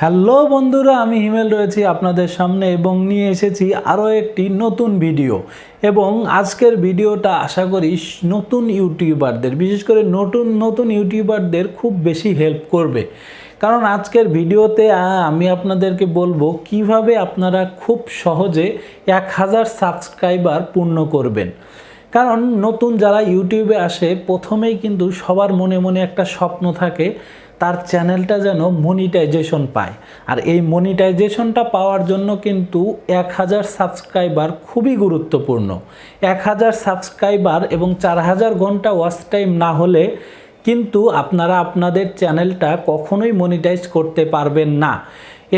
Hello বন্ধুরা, আমি হিমেল রয়েছি আপনাদের সামনে এবং নিয়ে এসেছি আরও একটি নতুন ভিডিও। এবং আজকের ভিডিওটা আশা করি নতুন ইউটিউবারদের, বিশেষ করে নতুন ইউটিউবারদের খুব বেশি হেল্প করবে। কারণ আজকের ভিডিওতে আমি আপনাদেরকে বলবো কিভাবে আপনারা খুব সহজে 1000 সাবস্ক্রাইবার পূর্ণ করবেন। কারণ নতুন যারা ইউটিউবে আসে প্রথমেই কিন্তু সবার মনে মনে একটা স্বপ্ন থাকে তার চ্যানেলটা যেন মনিটাইজেশন পায়। আর এই মনিটাইজেশনটা পাওয়ার জন্য কিন্তু 1000 সাবস্ক্রাইবার খুবই গুরুত্বপূর্ণ। 1000 সাবস্ক্রাইবার এবং 4000 ঘন্টা ওয়াচ টাইম না হলে কিন্তু আপনারা আপনাদের চ্যানেলটা কখনোই মনিটাইজ করতে পারবেন না।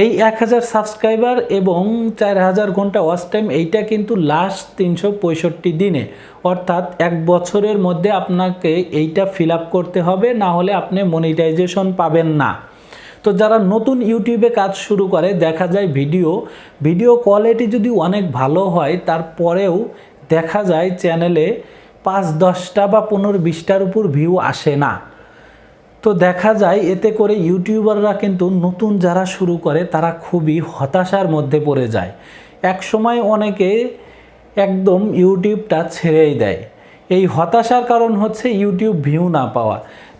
এই 1000 সাবস্ক্রাইবার এবং 4000 ঘন্টা ওয়াচ টাইম এইটা কিন্তু লাস্ট 365 দিনে, অর্থাৎ এক বছরের মধ্যে আপনাকে এইটা ফিল আপ করতে হবে, না হলে আপনি মনিটাইজেশন পাবেন না। তো যারা নতুন ইউটিউবে কাজ শুরু করে দেখা যায় ভিডিও কোয়ালিটি যদি অনেক ভালো হয় তারপরেও দেখা যায় চ্যানেলে 5-10টা বা 15-20টার উপর ভিউ আসে না। তো দেখা যায় এতে করে ইউটিউবাররা কিন্তু নতুন যারা শুরু করে তারা খুবই হতাশার মধ্যে পড়ে যায়। এক সময় অনেকে একদম ইউটিউবটা ছেড়েই দেয়। এই হতাশার কারণ হচ্ছে ইউটিউব ভিউ না পাওয়া।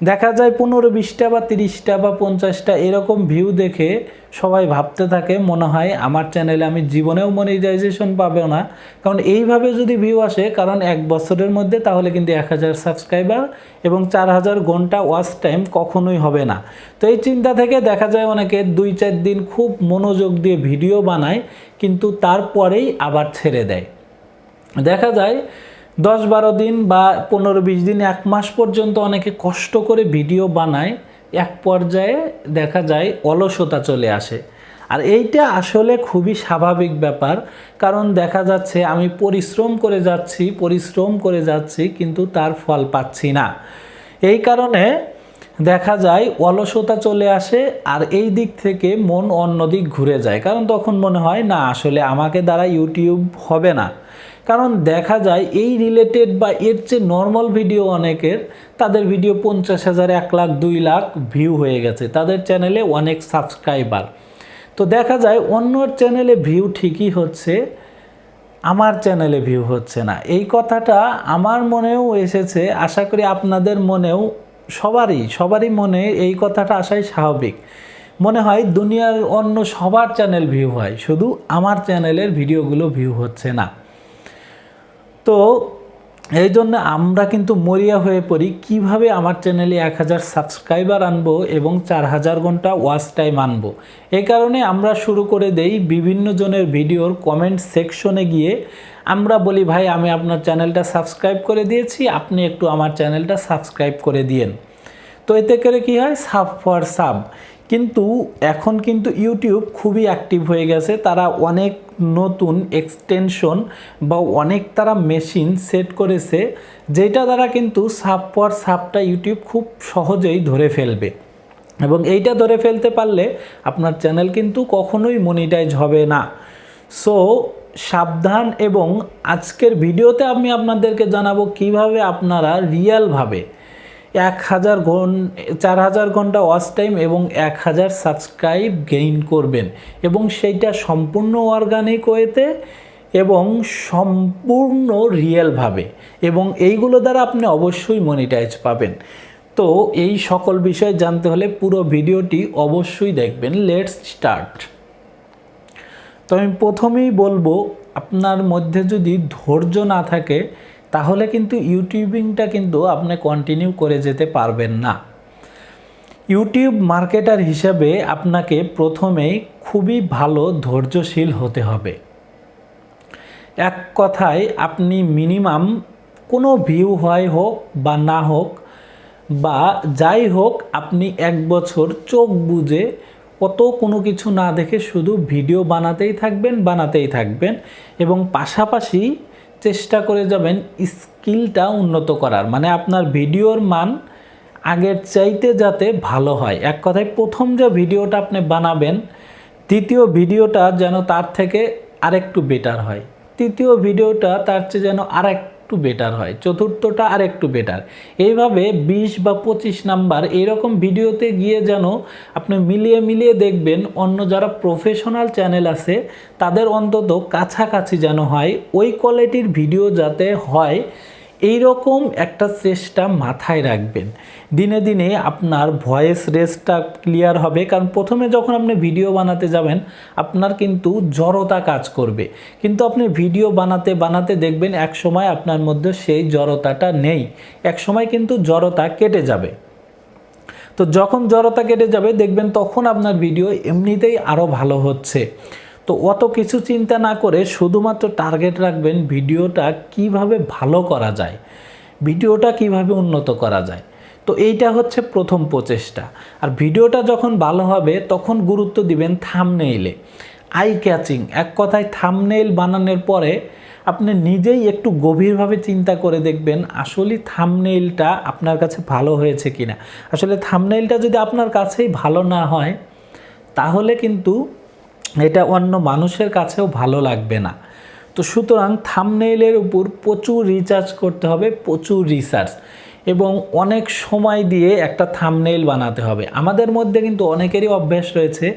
দেখা যায় 15-20টা বা 30টা বা 50টা এরকম ভিউ দেখে সবাই ভাবতে থাকে মনে হয় আমার চ্যানেলে আমি জীবনেও মনিটাইজেশন পাবো না। কারণ এইভাবে যদি ভিউ আসে, কারণ এক বছরের মধ্যে তাহলে কিন্তু 1000 সাবস্ক্রাইবার এবং 4000 ঘন্টা ওয়াচ টাইম কখনোই হবে না। তো এই চিন্তা থেকে দেখা যায় অনেকে 2-4 দিন খুব মনোযোগ দিয়ে ভিডিও বানায়, কিন্তু তারপরেই আবার ছেড়ে দেয়। দেখা যায় 10-12 দিন বা 15-20 দিন, 1 মাস পর্যন্ত অনেকে কষ্ট করে ভিডিও বানায়, এক পর্যায়ে দেখা যায় অলসতা চলে আসে। আর এইটা আসলে খুবই স্বাভাবিক ব্যাপার, কারণ দেখা যাচ্ছে আমি পরিশ্রম করে যাচ্ছি কিন্তু তার ফল পাচ্ছি না। এই কারণে দেখা যায় অলসতা চলে আসে, আর এই দিক থেকে মন অন্যদিক ঘুরে যায়। কারণ তখন মনে হয় না, আসলে আমাকে দ্বারা ইউটিউব হবে না। কারণ দেখা যায় এই রিলেটেড বা এর চেয়ে নর্মাল ভিডিও অনেকের, তাদের ভিডিও 50,000, 1 লাখ, 2 লাখ ভিউ হয়ে গেছে, তাদের চ্যানেলে অনেক সাবস্ক্রাইবার। তো দেখা যায় অন্যর চ্যানেলে ভিউ ঠিকই হচ্ছে, আমার চ্যানেলে ভিউ হচ্ছে না। এই কথাটা আমার মনেও এসেছে, আশা করি আপনাদের মনেও, সবারই মনে এই কথাটা আসাই স্বাভাবিক। মনে হয় দুনিয়ার অন্য সবার চ্যানেল ভিউ হয়, শুধু আমার চ্যানেলের ভিডিওগুলো ভিউ হচ্ছে না। তো এই জন্য আমরা কিন্তু মরিয়া হয়ে পড়ি কিভাবে আমার চ্যানেলে 1000 সাবস্ক্রাইবার আনবো এবং 4000 ঘন্টা ওয়াচ টাইম আনবো। এই কারণে আমরা শুরু করে দেই বিভিন্ন জনের ভিডিওর কমেন্ট সেকশনে গিয়ে আমরা বলি, ভাই আমি আপনার চ্যানেলটা সাবস্ক্রাইব করে দিয়েছি, আপনি একটু আমার চ্যানেলটা সাবস্ক্রাইব করে দিয়েন। তো এতে করে কি হয়, সাব ফর সাব। কিন্তু এখন কিন্তু ইউটিউব খুবই অ্যাক্টিভ হয়ে গেছে, তারা অনেক নতুন এক্সটেনশন বা অনেক তারা মেশিন সেট করেছে, যেটা দ্বারা কিন্তু সাব ফর সাবটা ইউটিউব খুব সহজেই ধরে ফেলবে। এবং এইটা ধরে ফেলতে পারলে আপনার চ্যানেল কিন্তু কখনোই মনিটাইজ হবে না। সো সাবধান। এবং আজকের ভিডিওতে আমি আপনাদেরকে জানাবো কিভাবে আপনারা রিয়েলভাবে 4000 ঘন্টা ওয়াচ টাইম এবং 1000 সাবস্ক্রাইব গেইন করবেন, এবং সেইটা সম্পূর্ণ অর্গানিক ওয়েতে এবং সম্পূর্ণ রিয়েলভাবে, এবং এইগুলো দ্বারা আপনি অবশ্যই মনিটাইজ পাবেন। তো এই সকল বিষয় জানতে হলে পুরো ভিডিওটি অবশ্যই দেখবেন। Let's start. তো আমি প্রথমেই বলবো, আপনার মধ্যে যদি ধৈর্য না থাকে তাহলে কিন্তু ইউটিউবিংটা কিন্তু আপনি কন্টিনিউ করে যেতে পারবেন না। ইউটিউব মার্কেটার হিসেবে আপনাকে প্রথমেই খুবই ভালো ধৈর্যশীল হতে হবে। এক কথায় আপনি মিনিমাম কোনো ভিউ হোক বা না হোক বা যাই হোক, আপনি 1 বছর চোখ বুজে অত কোনো কিছু না দেখে শুধু ভিডিও বানাতেই থাকবেন এবং পাশাপাশি চেষ্টা করে যাবেন স্কিলটা উন্নত করার, মানে আপনার ভিডিওর মান আগের চাইতে যাতে ভালো হয়। এক কথায় প্রথম যে ভিডিওটা আপনি বানাবেন, দ্বিতীয় ভিডিওটা যেন তার থেকে আরেকটু বেটার হয়, তৃতীয় ভিডিওটা তার চেয়ে যেন একটু বেটার হয়, চতুর্থটা আর একটু বেটার। এইভাবে 20 বা 25 নাম্বার এরকম ভিডিওতে গিয়ে যেন আপনি মিলিয়ে মিলিয়ে দেখবেন অন্য যারা প্রফেশনাল চ্যানেল আছে তাদের অন্তত কাছাকাছি যেন হয়, ওই কোয়ালিটির ভিডিও যাতে হয় এই রকম একটা চেষ্টা মাথায় রাখবেন। দিনে দিনে আপনার ভয়েস রেঞ্জটা ক্লিয়ার হবে, কারণ প্রথমে যখন আপনি ভিডিও বানাতে যাবেন আপনার কিন্তু জড়তা কাজ করবে, কিন্তু আপনি ভিডিও বানাতে বানাতে দেখবেন এক সময় আপনার মধ্যে সেই জড়তাটা নেই, এক সময় কিন্তু জড়তা কেটে যাবে। তো যখন জড়তা কেটে যাবে দেখবেন তখন আপনার ভিডিও এমনিতেই আরও ভালো হচ্ছে। তো অত কিছু চিন্তা না করে শুধুমাত্র টার্গেট রাখবেন ভিডিওটা কিভাবে ভালো করা যায়, ভিডিওটা কিভাবে উন্নত করা যায়। তো এইটা হচ্ছে প্রথম প্রচেষ্টা। আর ভিডিওটা যখন ভালো হবে তখন গুরুত্ব দিবেন থাম্বনেইলে, আই ক্যাচিং। এক কথায় থাম্বনেইল বানানোর পরে আপনি নিজেই একটু গভীরভাবে চিন্তা করে দেখবেন আসলে থাম্বনেইলটা আপনার কাছে ভালো হয়েছে কিনা। আসলে থাম্বনেইলটা যদি আপনার কাছেই ভালো না হয় তাহলে কিন্তু এটা অন্য মানুষের কাছেও ভালো লাগবে না। তো সুতরাং থাম্বনেইলের উপর প্রচুর রিসার্চ করতে হবে, প্রচুর রিসার্চ, এবং অনেক সময় দিয়ে একটা থাম্বনেইল বানাতে হবে। আমাদের মধ্যে কিন্তু অনেকেরই অভ্যাস রয়েছে,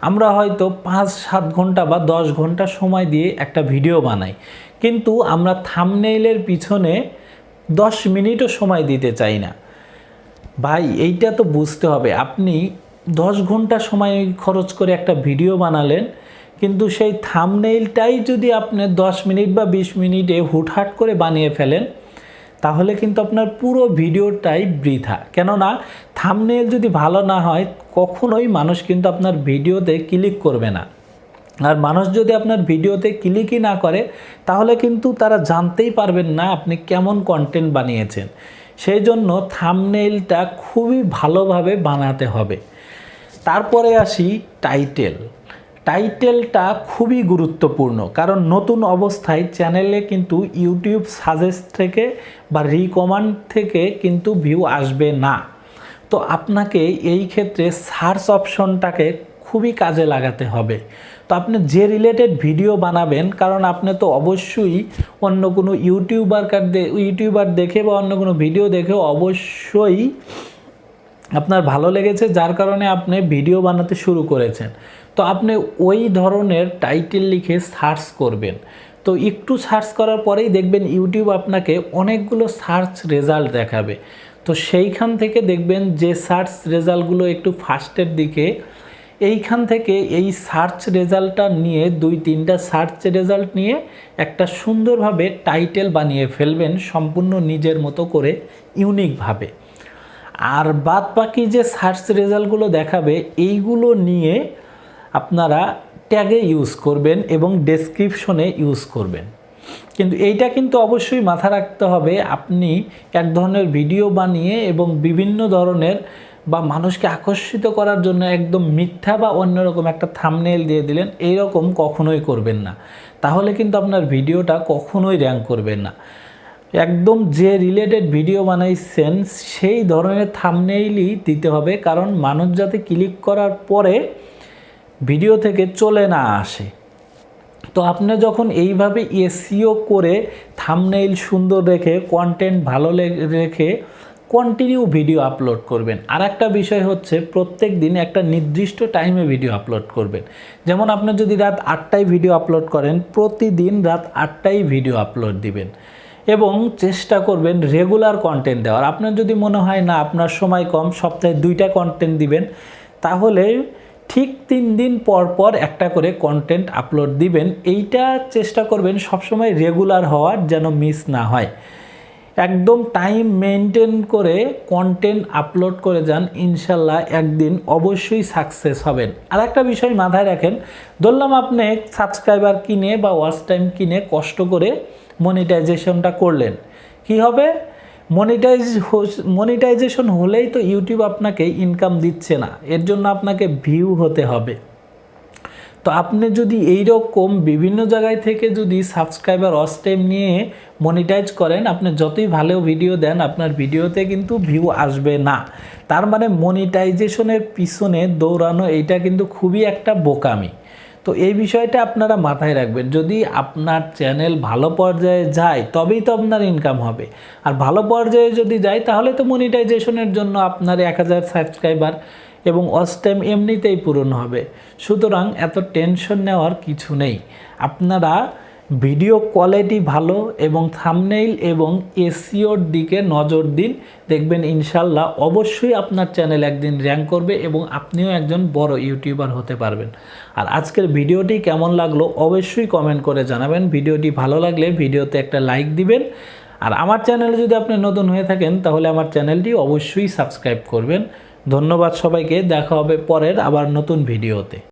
আমরা হয়তো 5-7 ঘন্টা বা 10 ঘন্টা সময় দিয়ে একটা ভিডিও বানাই, কিন্তু আমরা থাম্বনেইলের পিছনে 10 মিনিটও সময় দিতে চাই না। ভাই এইটা তো বুঝতে হবে, আপনি 10 ঘন্টা সময় খরচ করে একটা ভিডিও বানালেন, কিন্তু সেই থাম্বনেইলটাই যদি আপনি 10 মিনিট বা 20 মিনিটে হুটহাট করে বানিয়ে ফেলেন তাহলে কিন্তু আপনার পুরো ভিডিওটাই বৃথা। কেননা থাম্বনেইল যদি ভালো না হয় কখনোই মানুষ কিন্তু আপনার ভিডিওতে ক্লিক করবে না, আর মানুষ যদি আপনার ভিডিওতে ক্লিকই না করে তাহলে কিন্তু তারা জানতেই পারবেন না আপনি কেমন কন্টেন্ট বানিয়েছেন। সেই জন্য থাম্বনেইলটা খুবই ভালোভাবে বানাতে হবে। তারপরে আসি টাইটেলটা খুবই গুরুত্বপূর্ণ, কারণ নতুন অবস্থায় চ্যানেলে কিন্তু ইউটিউব সাজেস্ট থেকে বা রিকমান্ড থেকে কিন্তু ভিউ আসবে না। তো আপনাকে এই ক্ষেত্রে সার্চ অপশনটাকে খুবই কাজে লাগাতে হবে। তো আপনি যে রিলেটেড ভিডিও বানাবেন, কারণ আপনি তো অবশ্যই অন্য কোনো ইউটিউবার দেখে বা অন্য কোনো ভিডিও দেখে অবশ্যই আপনার ভালো লেগেছে যার কারণে আপনি ভিডিও বানাতে শুরু করেছেন। তো আপনি ওই ধরনের টাইটেল লিখে সার্চ করবেন। তো একটু সার্চ করার পরেই দেখবেন ইউটিউব আপনাকে অনেকগুলো সার্চ রেজাল্ট দেখাবে। তো সেইখান থেকে দেখবেন যে সার্চ রেজাল্টগুলো একটু ফার্স্টের দিকে, এইখান থেকে এই সার্চ রেজাল্টটা নিয়ে 2-3টা সার্চ রেজাল্ট নিয়ে একটা সুন্দরভাবে টাইটেল বানিয়ে ফেলবেন সম্পূর্ণ নিজের মতো করে, ইউনিকভাবে। আর বাদ বাকি যে সার্চ রেজাল্টগুলো দেখাবে এইগুলো নিয়ে আপনারা ট্যাগে ইউজ করবেন এবং ডেসক্রিপশনে ইউজ করবেন। কিন্তু এইটা কিন্তু অবশ্যই মাথা রাখতে হবে, আপনি এক ধরনের ভিডিও বানিয়ে এবং বিভিন্ন ধরনের বা মানুষকে আকর্ষিত করার জন্য একদম মিথ্যা বা অন্যরকম একটা থাম্বনেইল দিয়ে দিলেন, এইরকম কখনোই করবেন না। তাহলে কিন্তু আপনার ভিডিওটা কখনোই র্যাঙ্ক করবেন না। একদম যে রিলেটেড ভিডিও বানাইছেন সেই ধরনের থাম্বনেইলই দিতে হবে, কারণ মানুষ যাতে ক্লিক করার পরে ভিডিও থেকে চলে না আসে। তো আপনি যখন এইভাবে এসইও করে থাম্বনেইল সুন্দর রেখে কন্টেন্ট ভালো রেখে কন্টিনিউ ভিডিও আপলোড করবেন। আর একটা বিষয় হচ্ছে প্রত্যেক দিন একটা নির্দিষ্ট টাইমে ভিডিও আপলোড করবেন। যেমন আপনি যদি রাত 8টায় ভিডিও আপলোড করেন, প্রতিদিন রাত 8টায় ভিডিও আপলোড দিবেন এবং চেষ্টা করবেন রেগুলার কন্টেন্ট দেওয়ার। আপনার যদি মনে হয় না আপনার সময় কম, সপ্তাহে 2টা কন্টেন্ট দিবেন, তাহলে ঠিক 3 দিন পর পর একটা করে কন্টেন্ট আপলোড দিবেন। এইটা চেষ্টা করবেন সবসময় রেগুলার হওয়ার, যেন মিস না হয়। একদম টাইম মেনটেন করে কন্টেন্ট আপলোড করে যান, ইনশাল্লাহ একদিন অবশ্যই সাকসেস হবেন। আর একটা বিষয় মাথায় রাখেন, ধরলাম আপনি সাবস্ক্রাইবার কিনে বা ওয়াচ টাইম কিনে কষ্ট করে মনিটাইজেশনটা করলেন, কি হবে? মনিটাইজেশন হলেই তো ইউটিউব আপনাকে ইনকাম দিচ্ছে না, এর জন্য আপনাকে ভিউ হতে হবে। তো আপনি যদি এই রকম বিভিন্ন জায়গায় থেকে যদি সাবস্ক্রাইবার ওয়াচ টাইম নিয়ে মনিটাইজ করেন, আপনি যতই ভালো ভিডিও দেন আপনার ভিডিওতে কিন্তু ভিউ আসবে না। তার মানে মনিটাইজেশনের পিছনে দৌড়ানো এইটা কিন্তু খুবই একটা বোকামি। তো এই বিষয়টা আপনারা মাথায় রাখবেন। যদি আপনার চ্যানেল ভালো পর্যায়ে যায় তবেই তো আপনার ইনকাম হবে, আর ভালো পর্যায়ে যদি যায় তাহলে তো মনিটাইজেশনের জন্য আপনার 1000 সাবস্ক্রাইবার এবং ওয়াচ টাইম এমনিতেই পূরণ হবে। সুতরাং এত টেনশন নেওয়ার কিছু নেই। আপনারা ভিডিও কোয়ালিটি ভালো এবং থাম্বনেইল এবং এসইওর দিকে নজর দিন, দেখবেন ইনশাল্লাহ অবশ্যই আপনার চ্যানেল একদিন র্যাঙ্ক করবে এবং আপনিও একজন বড় ইউটিউবার হতে পারবেন। আর আজকের ভিডিওটি কেমন লাগলো অবশ্যই কমেন্ট করে জানাবেন। ভিডিওটি ভালো লাগলে ভিডিওতে একটা লাইক দিবেন, আর আমার চ্যানেলে যদি আপনি নতুন হয়ে থাকেন তাহলে আমার চ্যানেলটি অবশ্যই সাবস্ক্রাইব করবেন। ধন্যবাদ সবাইকে, দেখা হবে পরের আবার নতুন ভিডিওতে।